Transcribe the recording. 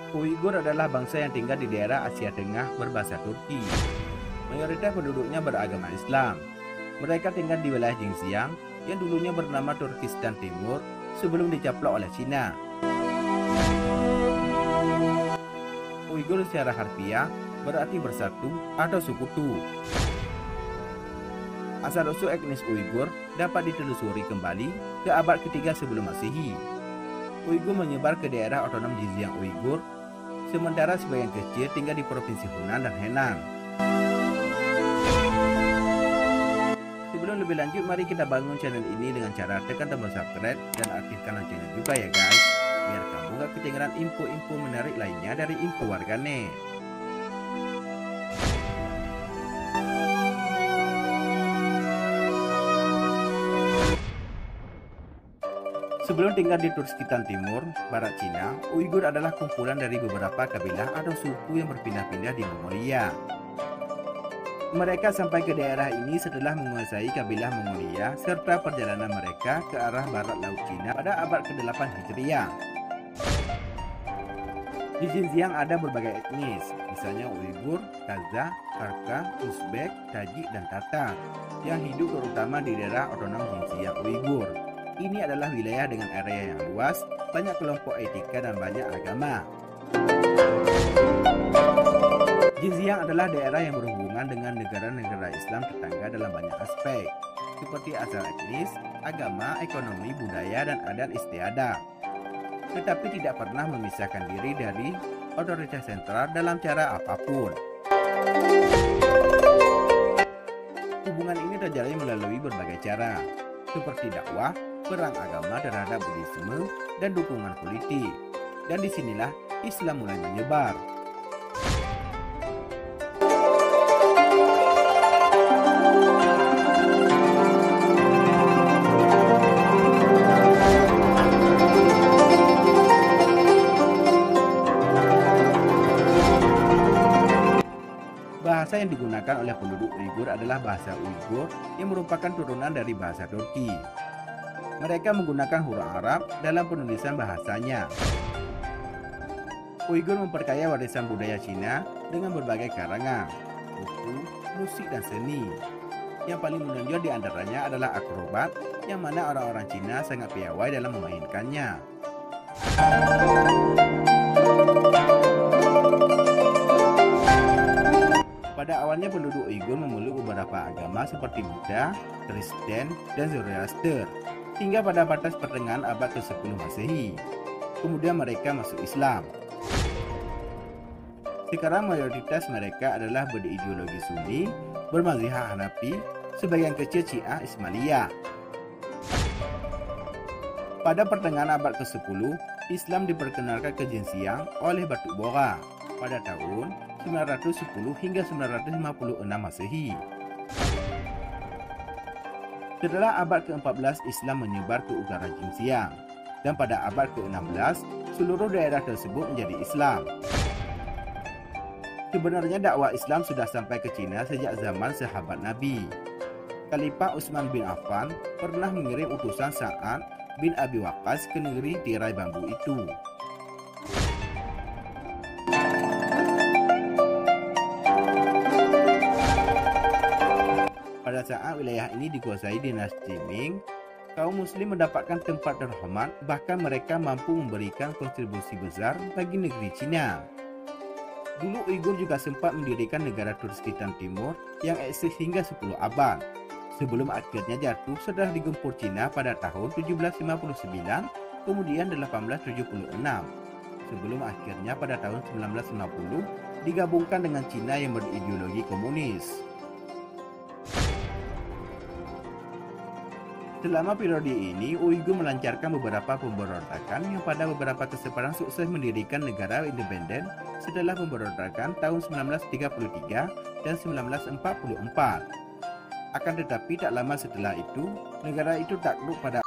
Uighur adalah bangsa yang tinggal di daerah Asia Tengah berbahasa Turki. Mayoritas penduduknya beragama Islam. Mereka tinggal di wilayah Xinjiang yang dulunya bernama Turkistan Timur sebelum dicaplok oleh Cina. Uighur secara harfiah berarti bersatu atau sekutu. Asal-usul etnis Uighur dapat ditelusuri kembali ke abad ketiga sebelum Masehi. Uighur menyebar ke daerah otonom Xinjiang Uighur, sementara sebagian kecil tinggal di provinsi Hunan dan Henan. Sebelum lebih lanjut, mari kita bangun channel ini dengan cara tekan tombol subscribe dan aktifkan loncengnya juga ya guys, biar kamu gak ketinggalan info-info menarik lainnya dari info warganet. Sebelum tinggal di Turkistan Timur, Barat Cina, Uighur adalah kumpulan dari beberapa kabilah atau suku yang berpindah-pindah di Mongolia. Mereka sampai ke daerah ini setelah menguasai kabilah Mongolia serta perjalanan mereka ke arah barat laut Cina pada abad ke-8 Hijriah. Di Xinjiang ada berbagai etnis, misalnya Uighur, Kazakh, Kharka, Uzbek, Tajik, dan Tatar, yang hidup terutama di daerah otonom Xinjiang Uighur. Ini adalah wilayah dengan area yang luas, banyak kelompok etika dan banyak agama. Xinjiang adalah daerah yang berhubungan dengan negara-negara Islam tetangga dalam banyak aspek, seperti asal etnis, agama, ekonomi, budaya, dan adat istiadat. Tetapi tidak pernah memisahkan diri dari otoritas sentral dalam cara apapun. Hubungan ini terjalin melalui berbagai cara, seperti dakwah, perang agama terhadap Buddhisme, dan dukungan politik. Dan disinilah Islam mulai menyebar. Bahasa yang digunakan oleh penduduk Uighur adalah bahasa Uighur yang merupakan turunan dari bahasa Turki. Mereka menggunakan huruf Arab dalam penulisan bahasanya. Uighur memperkaya warisan budaya Cina dengan berbagai karangan, buku, musik, dan seni. Yang paling menonjol di antaranya adalah akrobat, yang mana orang-orang Cina sangat piawai dalam memainkannya. Pada awalnya penduduk Uighur memeluk beberapa agama seperti Buddha, Kristen, dan Zoroaster, hingga pada batas pertengahan abad ke-10 Masehi. Kemudian mereka masuk Islam. Sekarang mayoritas mereka adalah berideologi Sunni, bermazhab Hanafi, sebagian kecil Syiah Ismailiyah. Pada pertengahan abad ke-10, Islam diperkenalkan ke Xinjiang oleh Batu Bora pada tahun 910 hingga 956 Masehi. Setelah abad ke-14, Islam menyebar ke utara Xinjiang, dan pada abad ke-16, seluruh daerah tersebut menjadi Islam. Sebenarnya dakwah Islam sudah sampai ke Cina sejak zaman sahabat Nabi. Khalifah Utsman bin Affan pernah mengirim utusan Sa'ad bin Abi Waqqas ke negeri tirai bambu itu. Pada saat wilayah ini dikuasai dinasti Ming, kaum muslim mendapatkan tempat terhormat, bahkan mereka mampu memberikan kontribusi besar bagi negeri Cina. Dulu Uighur juga sempat mendirikan negara Turkistan Timur yang eksis hingga 10 abad, sebelum akhirnya jatuh setelah digempur Cina pada tahun 1759, kemudian 1876, sebelum akhirnya pada tahun 1950 digabungkan dengan Cina yang berideologi komunis. Selama periode ini, Uighur melancarkan beberapa pemberontakan yang pada beberapa kesempatan sukses mendirikan negara independen setelah pemberontakan tahun 1933 dan 1944. Akan tetapi tak lama setelah itu, negara itu takluk pada